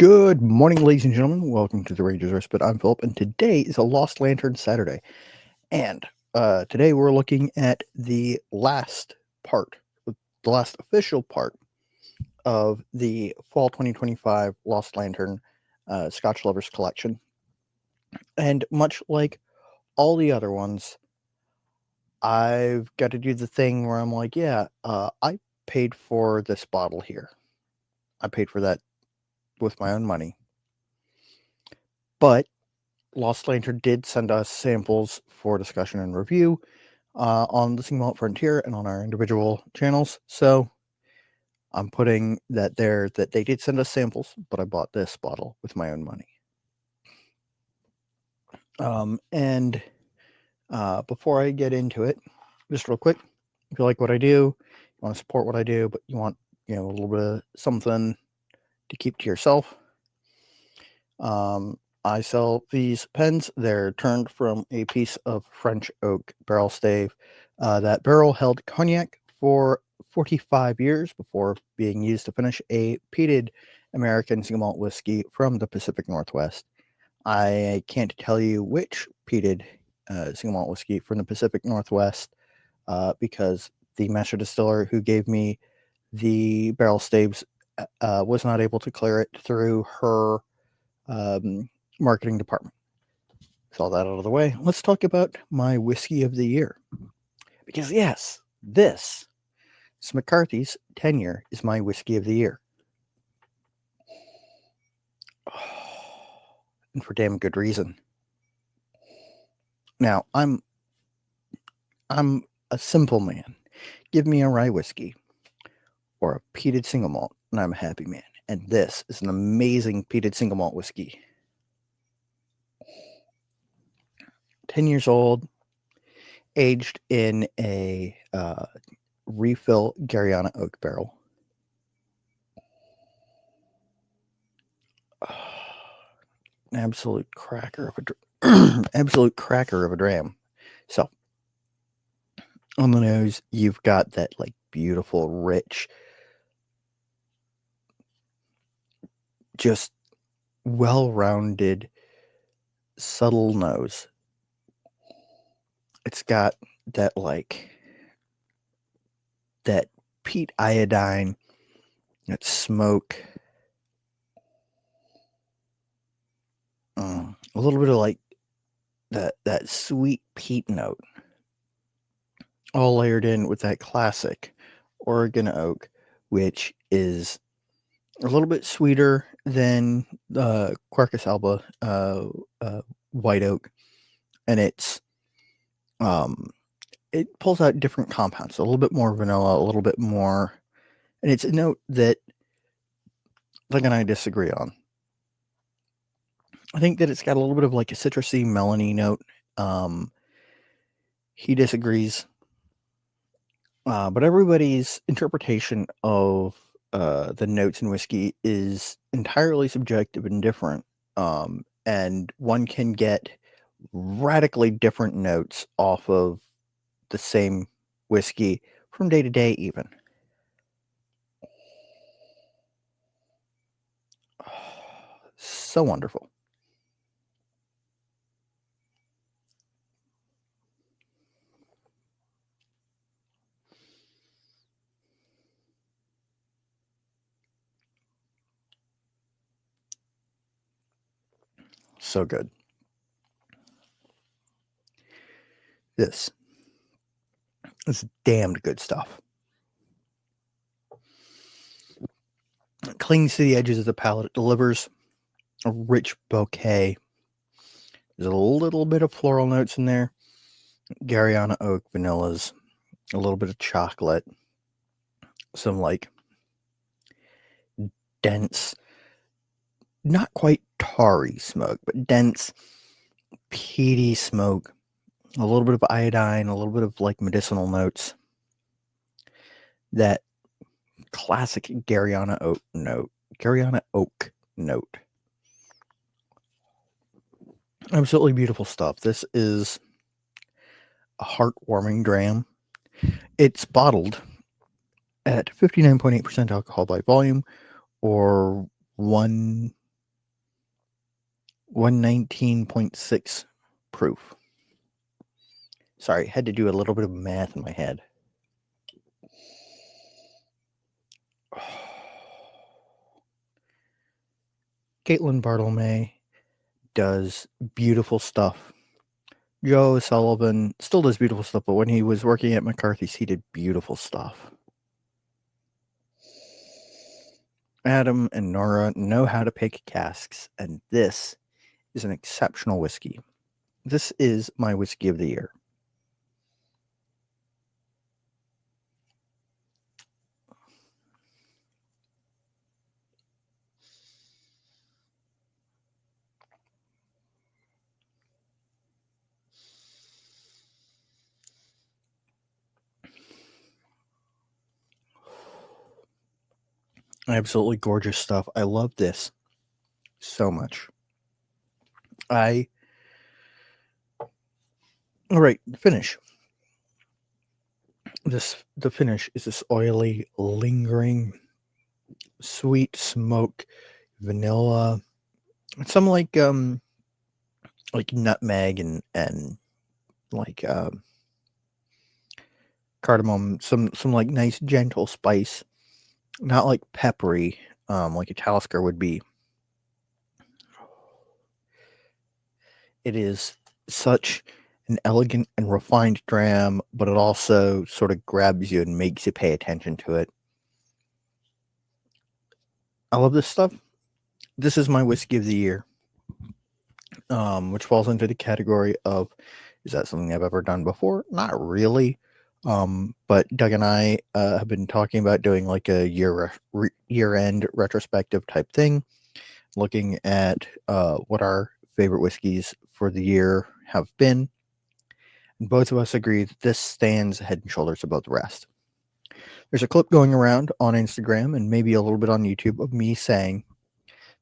Good morning, ladies and gentlemen. Welcome to the Rangers Respite. I'm Philip, and today is a Lost Lantern Saturday. And today we're looking at the last part, the last official part of the Fall 2025 Lost Lantern Scotch Lovers collection. And much like all the other ones, I've got to do the thing where I'm like, I paid for this bottle here. I paid for that with my own money. But Lost Lantern did send us samples for discussion and review on the Single Malt Frontier and on our individual channels. So I'm putting that there that they did send us samples, but I bought this bottle with my own money. And before I get into it, just real quick, if you like what I do, you want to support what I do, but you want a little bit of something to keep to yourself. I sell these pens. They're turned from a piece of French oak barrel stave. That barrel held cognac for 45 years before being used to finish a peated American single malt whiskey from the Pacific Northwest. I can't tell you which peated single malt whiskey from the Pacific Northwest because the master distiller who gave me the barrel staves was not able to clear it through her marketing department. With all that out of the way, let's talk about my whiskey of the year. Because yes, this McCarthy's 10-year is my whiskey of the year. And for damn good reason. Now, I'm a simple man. Give me a rye whiskey or a peated single malt, and I'm a happy man. And this is an amazing peated single malt whiskey. 10 years old, aged in a refill Garyana oak barrel. An absolute cracker of a dram. So on the nose, you've got that like beautiful, rich, just well-rounded, subtle nose. It's got that that peat iodine, that smoke, a little bit of like that sweet peat note, all layered in with that classic Oregon oak, which is a little bit sweeter than Quercus alba white oak, and it pulls out different compounds, a little bit more vanilla, a little bit more, and it's a note that Doug and I disagree on. I think that it's got a little bit of like a citrusy, melony note. He disagrees, but everybody's interpretation of the notes in whiskey is entirely subjective and different. And one can get radically different notes off of the same whiskey from day to day, even. So wonderful. So good. This is damned good stuff. It clings to the edges of the palate. It delivers a rich bouquet. There's a little bit of floral notes in there. Garyana oak, vanillas, a little bit of chocolate, some like dense, not quite tarry smoke, but dense, peaty smoke. A little bit of iodine, a little bit of like medicinal notes. That classic Garyana oak note. Absolutely beautiful stuff. This is a heartwarming dram. It's bottled at 59.8% alcohol by volume, or 1 119.6 proof. Sorry, had to do a little bit of math in my head. Caitlin Bartolome does beautiful stuff. Joe Sullivan still does beautiful stuff, but when he was working at McCarthy's, he did beautiful stuff. Adam and Nora know how to pick casks, and this is an exceptional whiskey. This is my whiskey of the year. Absolutely gorgeous stuff. I love this so much. All right, finish. The finish is this oily, lingering, sweet smoke, vanilla, some like nutmeg and like cardamom, some like nice gentle spice, not like peppery, like a Talisker would be. It is such an elegant and refined dram, but it also sort of grabs you and makes you pay attention to it. I love this stuff. This is my whiskey of the year, which falls into the category of, is that something I've ever done before? Not really. But Doug and I have been talking about doing like a year-end retrospective type thing, looking at what our favorite whiskeys for the year have been. And both of us agree that this stands head and shoulders above the rest. There's a clip going around on Instagram and maybe a little bit on YouTube of me saying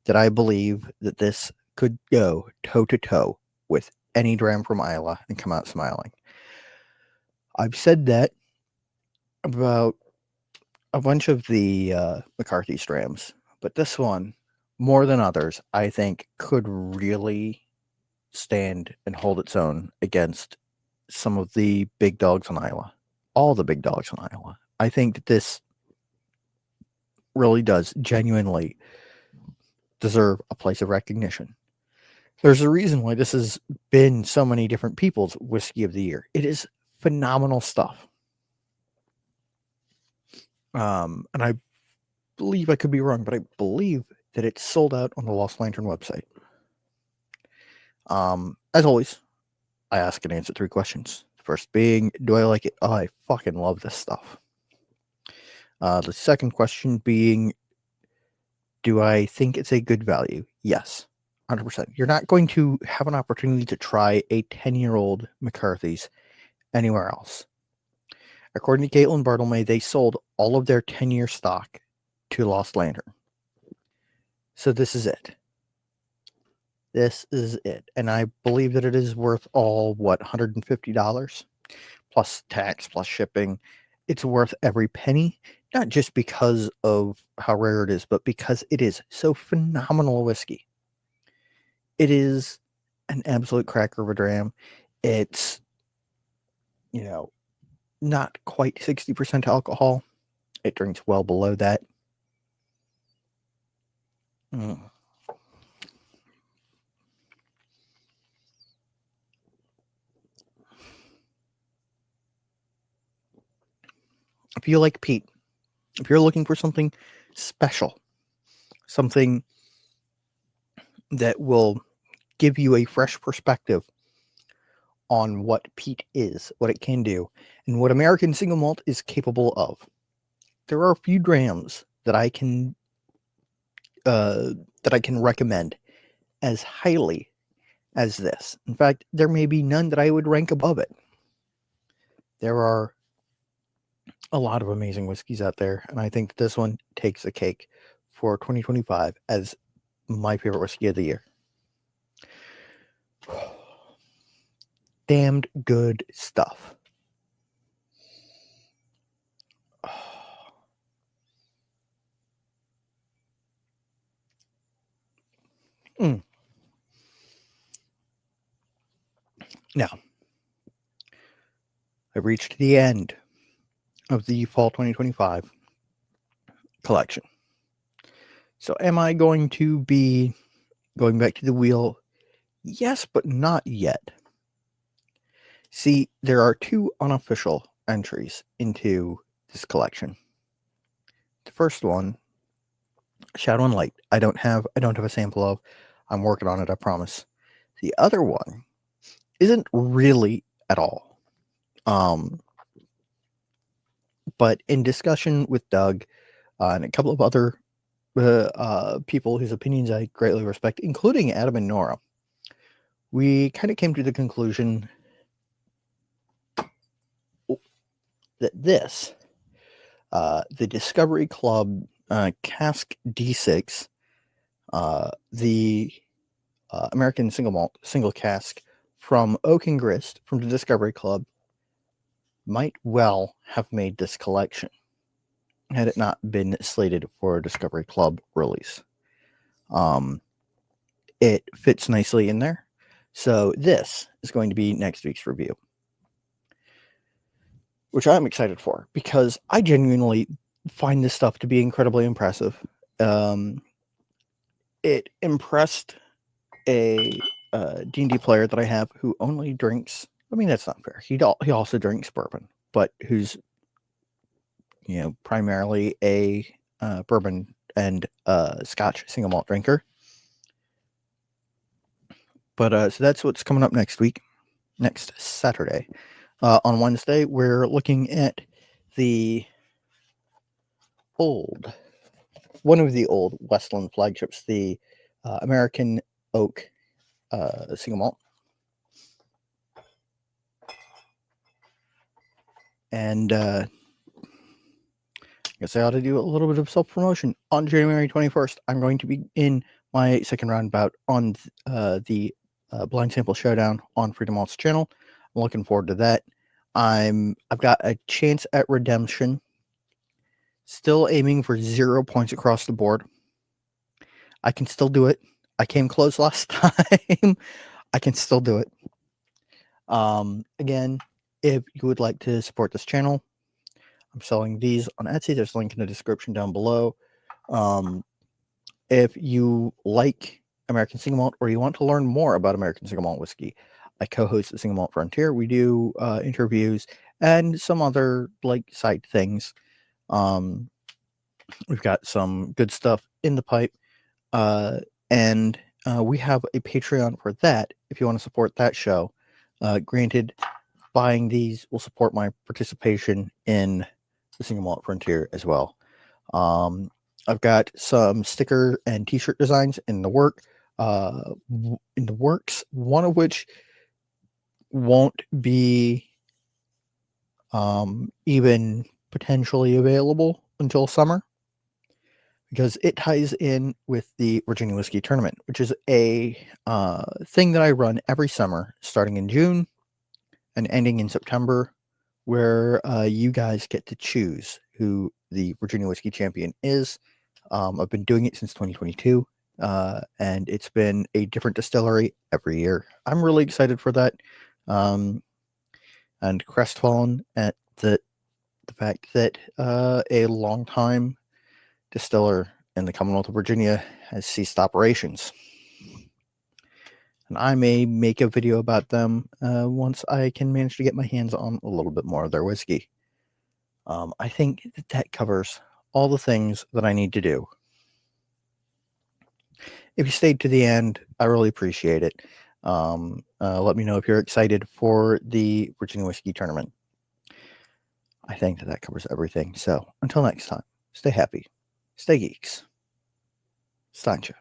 that I believe that this could go toe to toe with any dram from Islay and come out smiling. I've said that about a bunch of the McCarthy's drams, but this one, more than others, I think could really stand and hold its own against some of the big dogs on Islay. All the big dogs on Islay. I think that this really does genuinely deserve a place of recognition. There's a reason why this has been so many different people's whiskey of the year. It is phenomenal stuff. And I believe, I could be wrong, but I believe that it's sold out on the Lost Lantern website. As always, I ask and answer 3 questions. The first being, do I like it? Oh, I fucking love this stuff. The second question being, do I think it's a good value? Yes, 100%. You're not going to have an opportunity to try a 10-year-old McCarthy's anywhere else. According to Caitlin Bartolome, they sold all of their 10-year stock to Lost Lantern. So this is it. This is it. And I believe that it is worth all, $150? Plus tax, plus shipping. It's worth every penny, not just because of how rare it is, but because it is so phenomenal a whiskey. It is an absolute cracker of a dram. It's, not quite 60% alcohol. It drinks well below that. If you like peat, if you're looking for something special, something that will give you a fresh perspective on what peat is, what it can do, and what American single malt is capable of, there are a few drams that I can recommend as highly as this. In fact, there may be none that I would rank above it. There are a lot of amazing whiskeys out there, and I think this one takes the cake for 2025 as my favorite whiskey of the year. Damned good stuff. Now, I've reached the end of the fall 2025 collection. So, am I going to be going back to the wheel? Yes, but not yet. See, there are two unofficial entries into this collection. The first one, Shadow and Light, I don't have a sample of. I'm working on it, I promise. The other one isn't really at all. But in discussion with Doug and a couple of other people whose opinions I greatly respect, including Adam and Nora, we kind of came to the conclusion that this, the Discovery Club Cask D6, the American single malt, single cask from Oak and Grist from the Discovery Club, might well have made this collection had it not been slated for a Discovery Club release. It fits nicely in there. So this is going to be next week's review, which I'm excited for because I genuinely find this stuff to be incredibly impressive. It impressed a D&D player that I have who only drinks. I mean, that's not fair. He also drinks bourbon, but who's primarily a bourbon and Scotch single malt drinker. But so that's what's coming up next Saturday. On Wednesday, we're looking at one of the old Westland flagships, the American Oak single malt. And I guess I ought to do a little bit of self-promotion. On January 21st, I'm going to be in my second round bout on the Blind Sample Showdown on Freedom Malt's channel. I'm looking forward to that. I've got a chance at redemption. Still aiming for 0 points across the board. I can still do it. I came close last time. I can still do it. Again, if you would like to support this channel, I'm selling these on Etsy. There's a link in the description down below. If you like American Single Malt or you want to learn more about American Single Malt whiskey, I co-host the Single Malt Frontier. We do interviews and some other side things. We've got some good stuff in the pipe. And we have a Patreon for that if you want to support that show. Granted, buying these will support my participation in the Single Malt Frontier as well. I've got some sticker and t-shirt designs in the works, one of which won't be even potentially available until summer, because it ties in with the Virginia Whiskey Tournament, which is a thing that I run every summer, starting in June and ending in September, where you guys get to choose who the Virginia Whiskey Champion is. I've been doing it since 2022, and it's been a different distillery every year. I'm really excited for that, and crestfallen at the fact that a longtime distiller in the Commonwealth of Virginia has ceased operations. And I may make a video about them once I can manage to get my hands on a little bit more of their whiskey. I think that covers all the things that I need to do. If you stayed to the end, I really appreciate it. Let me know if you're excited for the Virginia Whiskey Tournament. I think that covers everything. So until next time, stay happy, stay geeks, Stancha.